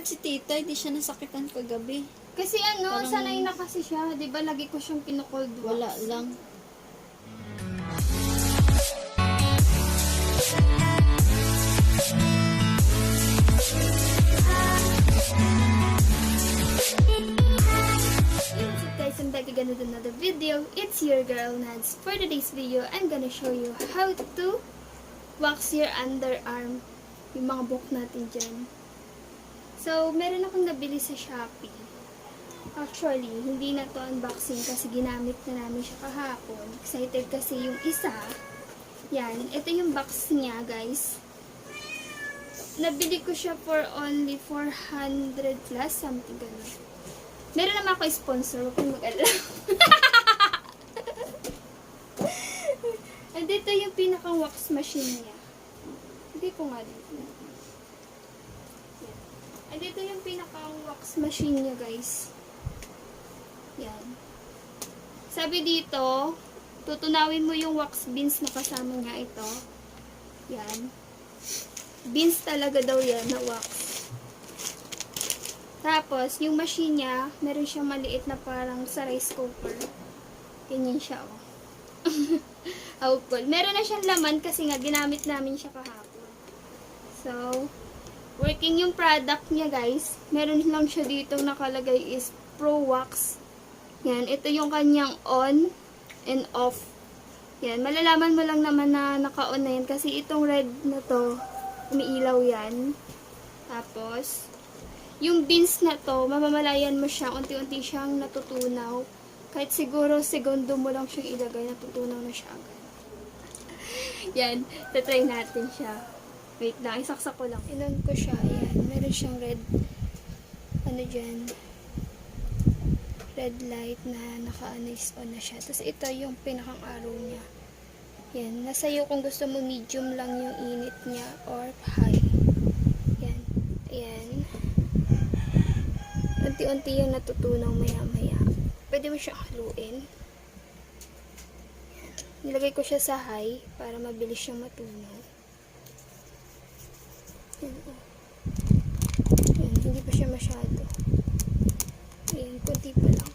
si tita, hindi siya nasakitan kagabi. Kasi ano, Parang- sanay na kasi siya. Di ba lagi ko siyang pinakold wax. Wala lang. What's up guys, I'm back again with another video. It's your girl Nads. For today's video, I'm gonna show you how to wax your underarm. Yung mga buhok natin dyan. So, meron akong nabili sa Shopee. Actually, hindi na to unboxing kasi ginamit na namin siya kahapon. Excited kasi yung isa. Yan, ito yung box niya guys. Nabili ko siya for only 400 plus, something ganun. Meron naman ako sponsor, huwag kang mag-alala. And dito yung pinakang wax machine niya. Hindi ko nga dito. And dito yung pinakang wax machine niya guys. Yan. Sabi dito, tutunawin mo yung wax beans na kasama niya ito. Yan. Beans talaga daw yan na wax. Tapos, yung machine niya, meron siyang maliit na parang sa rice cooker. Ganyan siya, oh. Oh, cool. Meron na siyang laman kasi nga ginamit namin siya kahapon. So, working yung product niya, guys. Meron lang siya dito nakalagay is Pro Wax. Yan, ito yung kanyang on and off. Yan, malalaman mo lang naman na naka-on na yan kasi itong red na to, umiilaw yan. Tapos, yung beans na to, mamamalayan mo siya, unti-unti siyang natutunaw. Kahit siguro segundo mo lang siyang ilagay, natutunaw na siya agad. Yan, tatry natin siya. Wait lang, isaksak ko lang. Inon ko siya, ayan. Meron siyang red, ano dyan, red light na naka-anis on na siya. Tapos ito yung pinakang araw niya. Yan, nasa iyo kung gusto mo medium lang yung init niya or high. Yan, ayan. Unti-unti yung natutunaw maya-maya. Pwede mo siyang haluin. Nilagay ko siya sa high para mabilis siyang matunaw. Yan, oh. Yan, hindi pa siya masyado. Ayan, kunti pa lang.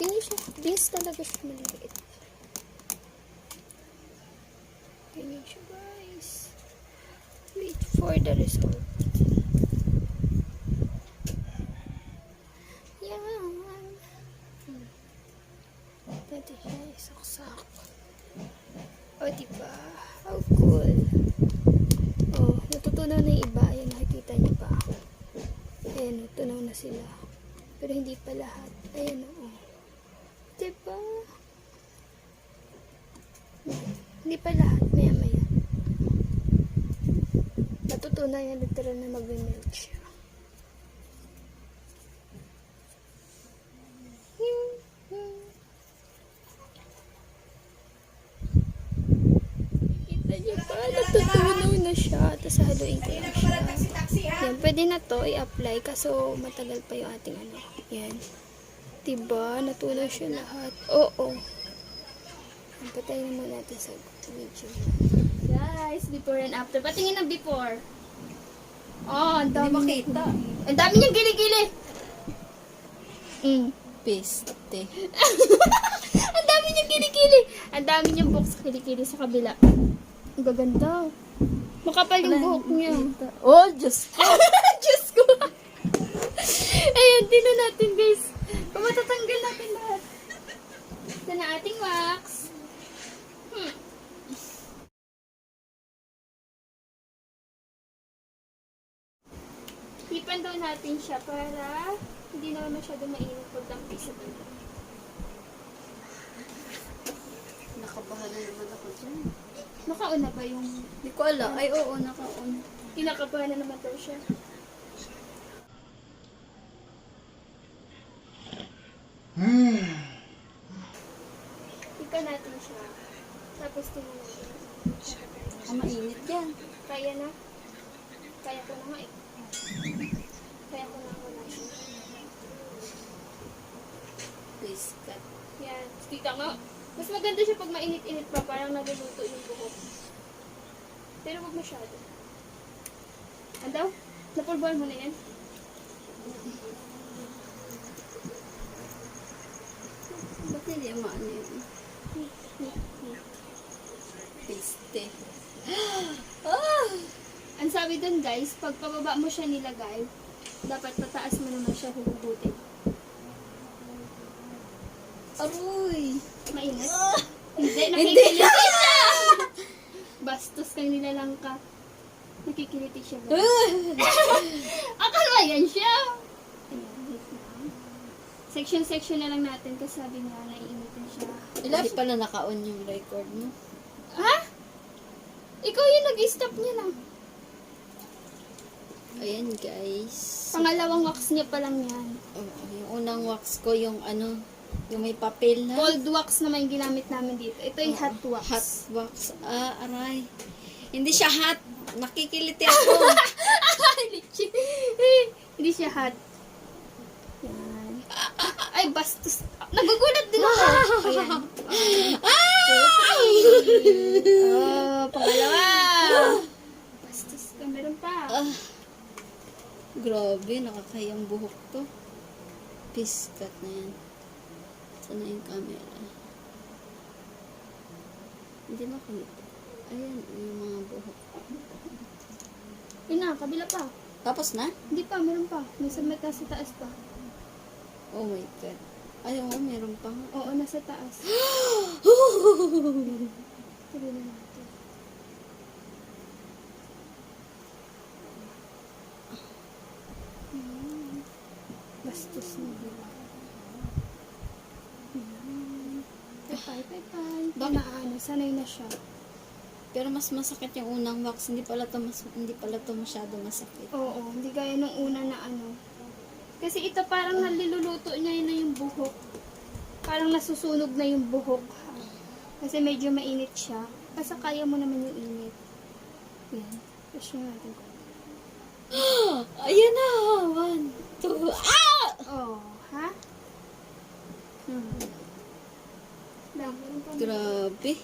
Tingnan siya. Beans talaga siya maliit. Tingnan siya, guys. Wait for the result. Pwede siya isaksak. O, diba? How cool. Oh, natutunaw na yung iba. Ayan, nakikita niyo ba? Ayan, natutunaw na sila. Pero hindi pa lahat. Ayan, oh. Diba? Hindi pa lahat. Maya-maya. Natutunaw yan. Literal na mag-melt siya. Natutunaw na siya. Tapos haluin ko lang siya. Yan, pwede na to i-apply kaso matagal pa yung ating ano. Yan. Diba? Natunaw siya lahat. Oo. Patayin naman natin sa video. Guys, before and after. Patingin ng before. Oh, ang dami. Hindi makita. Ang dami niyang gili-gili. Piste. Ang dami niyang kilikili. Ang dami niyang buhok sa kilikili sa kabila. Ang gaganda. Makapal yung buhok niya. Oh, Diyos ko. Diyos ko. Ayan, tingnan natin guys. Kung matatanggal natin lahat. Ito na ating wax. Hipan daw natin siya para hindi naman masyado mainit pag dampi sa dulo. Nakabahala naman ako dyan. Nakauna ba yung... Hindi ko alam. Ay, oo, nakaon. Kinakabahan na naman daw siya. Hipan natin siya. Tapos tingnan natin. Ang mainit yan. Kaya na. Kaya ko na nga eh. Kaya ko na wala siya. Please cut. Yan. Kita nga. Mas maganda siya pag mainit-init pa. Parang naluluto yung buhok. Pero wag masyado. Ano daw? Napulbuhan mo na yan? Ba't hindi maano yun? Paste. Ang sabi dun guys, pag pababa mo siya nilagay, dapat pataas mo naman siya huhugutin. Aroy! Mainit? Hindi, nakikiliti siya! Bastos kang nilalang ka. Nakikiliti siya. Akala yan siya! Ayan, wait lang. Section-section na lang natin kasi sabi niya, naiinitin siya. Hindi pala naka-on yung record mo. Ha? Ikaw yung nag-stop niya lang. Ayan guys. Pangalawang wax niya pa lang yan. Oo, yung unang wax ko, yung ano, yung may papel na. Cold wax naman yung ginamit namin dito. Ito yung hot wax. Hot wax. Ah, aray. Hindi siya hot. Nakikiliti ako. Hindi siya hot. Yan. Ay, bastos. Nagugulat din ako. Ayan. Oh, pangalawa. Bastos ka. Meron pa. Ah, grabe, nakakayang buhok to. Piskat na yan. Saan na yung camera? Hindi makita. Ayan, yung mga buhok. Yun na, kabila pa. Tapos na? Hindi pa, meron pa. May sa taas pa. Oh my God. Ay, oo, meron pa nga. Oo, nasa taas. Tuloy na natin. Ayan. Bastos na diba? Pay. Bakit? Sanay na siya. Pero mas masakit yung unang wax. Hindi pala to masyado masakit. Oo, hindi gaya nung una na ano. Kasi ito parang naliluluto niya na yung buhok. Parang nasusunog na yung buhok. Kasi medyo mainit siya. Kasi kaya mo naman yung init. Yan. Push nyo natin. Ayan na! 1, 2, ah! Oh, ha? Dami rin pa. Grabe.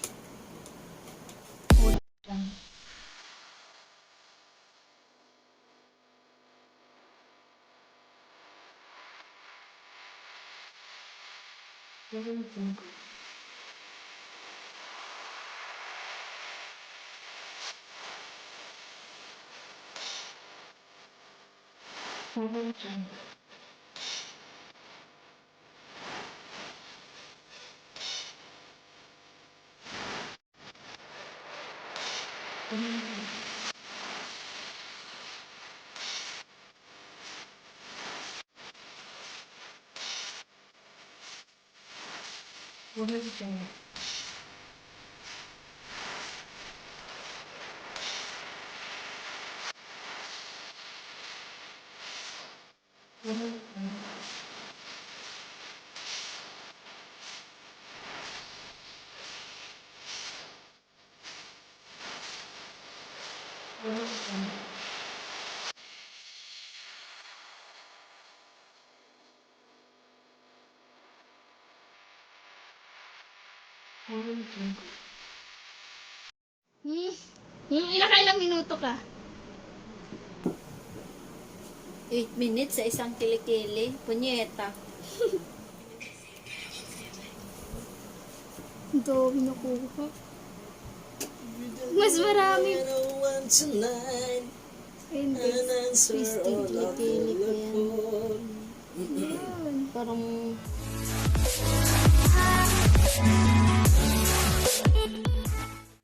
Nakailang minuto ka? 8 minutes sa isang kilikili. Punyeta. Dami nakuha. Mas marami. Ayun guys. Twisting kilikili ko yan. Yun. Parang